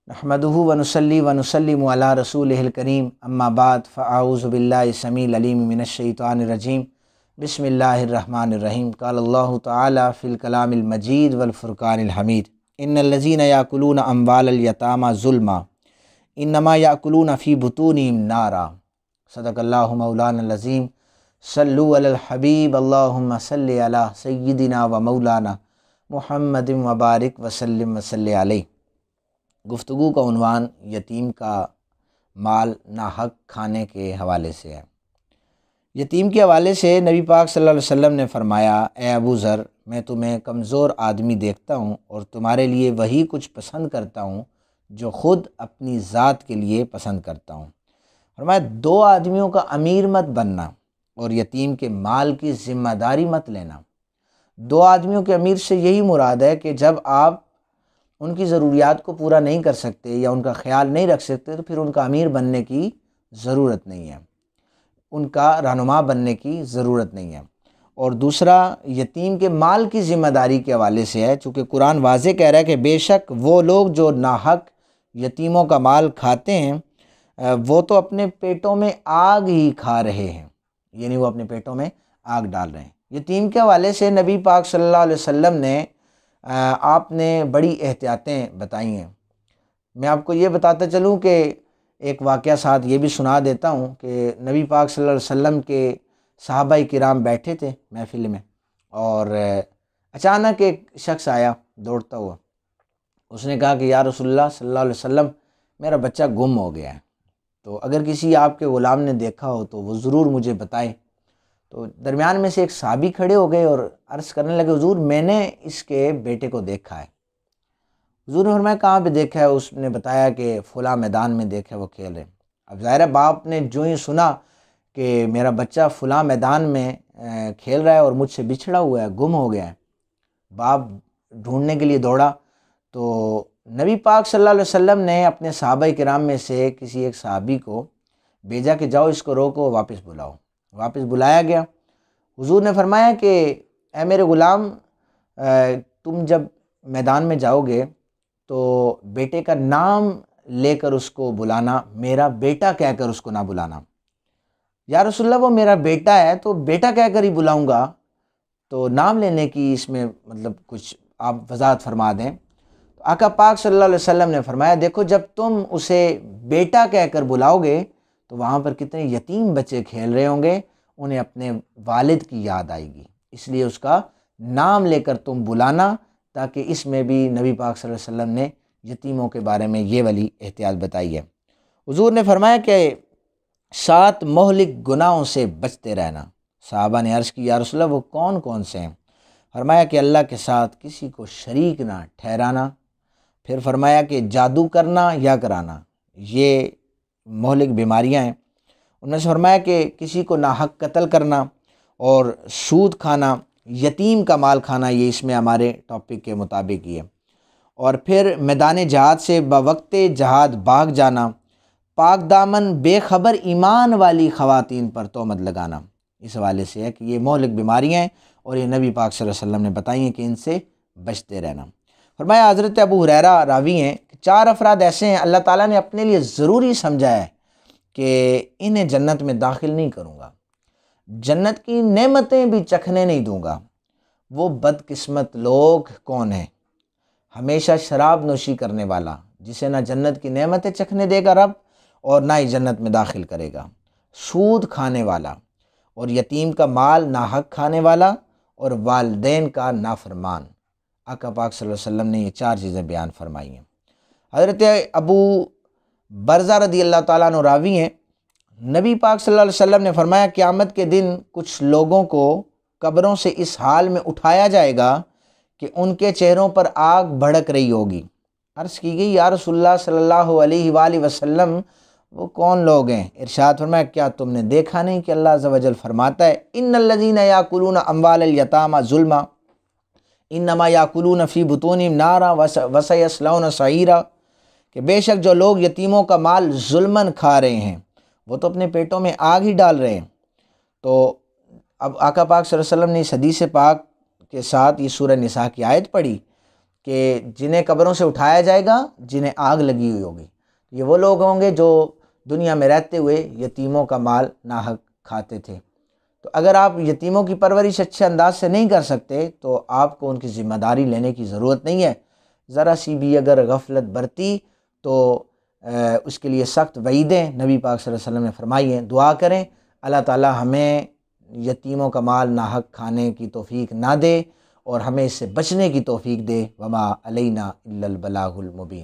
نحمدہ ونصلی ونسلم علی رسولہ الکریم اما بعد فاعوذ باللہ السمیع العلیم من الشیطان الرجیم بسم اللہ الرحمن الرحیم قال اللہ تعالی فی الکلام المجید والفرقان الحمید ان الذین یاکلون اموال الیتامی ظلما انما یاکلون فی بطونہم نارا صدق اللہ مولانا العظیم صلو علی الحبیب اللہم صلی علی سیدنا و مولانا محمد وبارک وسلم وصلی علیہ۔ گفتگو کا عنوان یتیم کا مال ناحق کھانے کے حوالے سے ہے۔ یتیم کے حوالے سے نبی پاک صلی اللہ علیہ وسلم نے فرمایا، اے ابو ذر، میں تمہیں کمزور آدمی دیکھتا ہوں اور تمہارے لیے وہی کچھ پسند کرتا ہوں جو خود اپنی ذات کے لیے پسند کرتا ہوں۔ فرمایا دو آدمیوں کا امیر مت بننا اور یتیم کے مال کی ذمہ داری مت لینا۔ دو آدمیوں کے امیر سے یہی مراد ہے کہ جب آپ ان کی ضروریات کو پورا نہیں کر سکتے یا ان کا خیال نہیں رکھ سکتے تو پھر ان کا امیر بننے کی ضرورت نہیں ہے، ان کا رہنما بننے کی ضرورت نہیں ہے۔ اور دوسرا یتیم کے مال کی ذمہ داری کے حوالے سے ہے، چونکہ قرآن واضح کہہ رہا ہے کہ بے شک وہ لوگ جو ناحق یتیموں کا مال کھاتے ہیں وہ تو اپنے پیٹوں میں آگ ہی کھا رہے ہیں، یعنی وہ اپنے پیٹوں میں آگ ڈال رہے ہیں۔ یتیم کے حوالے سے نبی پاک صلی اللہ علیہ وسلم نے آپ نے بڑی احتیاطیں بتائی ہیں۔ میں آپ کو یہ بتاتا چلوں کہ ایک واقعہ ساتھ یہ بھی سنا دیتا ہوں کہ نبی پاک صلی اللہ علیہ وسلم کے صحابہ کرام بیٹھے تھے محفل میں، اور اچانک ایک شخص آیا دوڑتا ہوا۔ اس نے کہا کہ یا رسول اللہ صلی اللہ علیہ وسلم، میرا بچہ گم ہو گیا ہے، تو اگر کسی آپ کے غلام نے دیکھا ہو تو وہ ضرور مجھے بتائے۔ تو درمیان میں سے ایک صحابی کھڑے ہو گئے اور عرض کرنے لگے، حضور میں نے اس کے بیٹے کو دیکھا ہے۔ حضور نے فرمایا کہاں پہ دیکھا ہے؟ اس نے بتایا کہ فلاں میدان میں دیکھا ہے، وہ کھیل رہے ہیں۔ اب ظاہر ہے باپ نے جو ہی سنا کہ میرا بچہ فلاں میدان میں کھیل رہا ہے اور مجھ سے بچھڑا ہوا ہے، گم ہو گیا ہے، باپ ڈھونڈنے کے لیے دوڑا۔ تو نبی پاک صلی اللہ علیہ وسلم نے اپنے صحابہ کرام میں سے کسی ایک صحابی کو بھیجا کہ جاؤ اس کو روکو، واپس بلاؤ۔ واپس بلایا گیا۔ حضور نے فرمایا کہ اے میرے غلام، تم جب میدان میں جاؤ گے تو بیٹے کا نام لے کر اس کو بلانا، میرا بیٹا کہہ کر اس کو نہ بلانا۔ یا رسول اللہ وہ میرا بیٹا ہے تو بیٹا کہہ کر ہی بلاؤں گا، تو نام لینے کی اس میں مطلب کچھ آپ وضاحت فرما دیں۔ تو آقا پاک صلی اللہ علیہ وسلم نے فرمایا دیکھو جب تم اسے بیٹا کہہ کر بلاؤ گے تو وہاں پر کتنے یتیم بچے کھیل رہے ہوں گے، انہیں اپنے والد کی یاد آئے گی، اس لیے اس کا نام لے کر تم بلانا، تاکہ اس میں بھی نبی پاک صلی اللہ علیہ وسلم نے یتیموں کے بارے میں یہ والی احتیاط بتائی ہے۔ حضور نے فرمایا کہ 7 مہلک گناہوں سے بچتے رہنا۔ صحابہ نے عرض کی یا رسول اللہ وہ کون کون سے ہیں؟ فرمایا کہ اللہ کے ساتھ کسی کو شریک نہ ٹھہرانا، پھر فرمایا کہ جادو کرنا یا کرانا، یہ مہلک بیماریاں ہیں۔ انہوں نے فرمایا کہ کسی کو ناحق قتل کرنا اور سود کھانا، یتیم کا مال کھانا، یہ اس میں ہمارے ٹاپک کے مطابق ہی ہے۔ اور پھر میدان جہاد سے بوقت جہاد بھاگ جانا، پاک دامن بے خبر ایمان والی خواتین پر تہمت لگانا، اس حوالے سے ہے کہ یہ مہلک بیماریاں ہیں اور یہ نبی پاک صلی اللہ علیہ وسلم نے بتائی ہیں کہ ان سے بچتے رہنا۔ فرمایا حضرت ابو ہریرہ راوی ہیں کہ 4 افراد ایسے ہیں اللہ تعالیٰ نے اپنے لیے ضروری سمجھا ہے کہ انہیں جنت میں داخل نہیں کروں گا، جنت کی نعمتیں بھی چکھنے نہیں دوں گا۔ وہ بدقسمت لوگ کون ہیں؟ ہمیشہ شراب نوشی کرنے والا، جسے نہ جنت کی نعمتیں چکھنے دے گا رب اور نہ ہی جنت میں داخل کرے گا، سود کھانے والا اور یتیم کا مال ناحق کھانے والا اور والدین کا نافرمان۔ آقا پاک صلی اللہ علیہ وسلم نے یہ 4 چیزیں بیان فرمائی ہیں۔ حضرت ابو برزہ رضی اللہ تعالیٰ عنہ راوی ہیں، نبی پاک صلی اللہ علیہ وسلم نے فرمایا قیامت کے دن کچھ لوگوں کو قبروں سے اس حال میں اٹھایا جائے گا کہ ان کے چہروں پر آگ بھڑک رہی ہوگی۔ عرض کی گئی یا رسول اللہ صلی اللہ علیہ وآلہ وسلم وہ کون لوگ ہیں؟ ارشاد فرمایا کیا تم نے دیکھا نہیں کہ اللہ عز و جل فرماتا ہے ان الذین یاکلون اموال الیتامی ظلما انما یاکلون فی بطونہم نارا وسیصلون سعیرا، کہ بے شک جو لوگ یتیموں کا مال ظلماً کھا رہے ہیں وہ تو اپنے پیٹوں میں آگ ہی ڈال رہے ہیں۔ تو اب آقا پاک صلی اللہ علیہ وسلم نے اس حدیث پاک کے ساتھ یہ سورہ نساء کی آیت پڑھی کہ جنہیں قبروں سے اٹھایا جائے گا جنہیں آگ لگی ہوئی ہوگی۔ یہ وہ لوگ ہوں گے جو دنیا میں رہتے ہوئے یتیموں کا مال ناحق کھاتے تھے۔ تو اگر آپ یتیموں کی پرورش اچھے انداز سے نہیں کر سکتے تو آپ کو ان کی ذمہ داری لینے کی ضرورت نہیں ہے۔ ذرا سی بھی اگر غفلت برتی تو اس کے لیے سخت وعیدیں نبی پاک صلی اللہ علیہ وسلم نے فرمائی ہیں۔ دعا کریں اللہ تعالی ہمیں یتیموں کا مال ناحق کھانے کی توفیق نہ دے اور ہمیں اس سے بچنے کی توفیق دے۔ وما علینا الا البلاغ المبین۔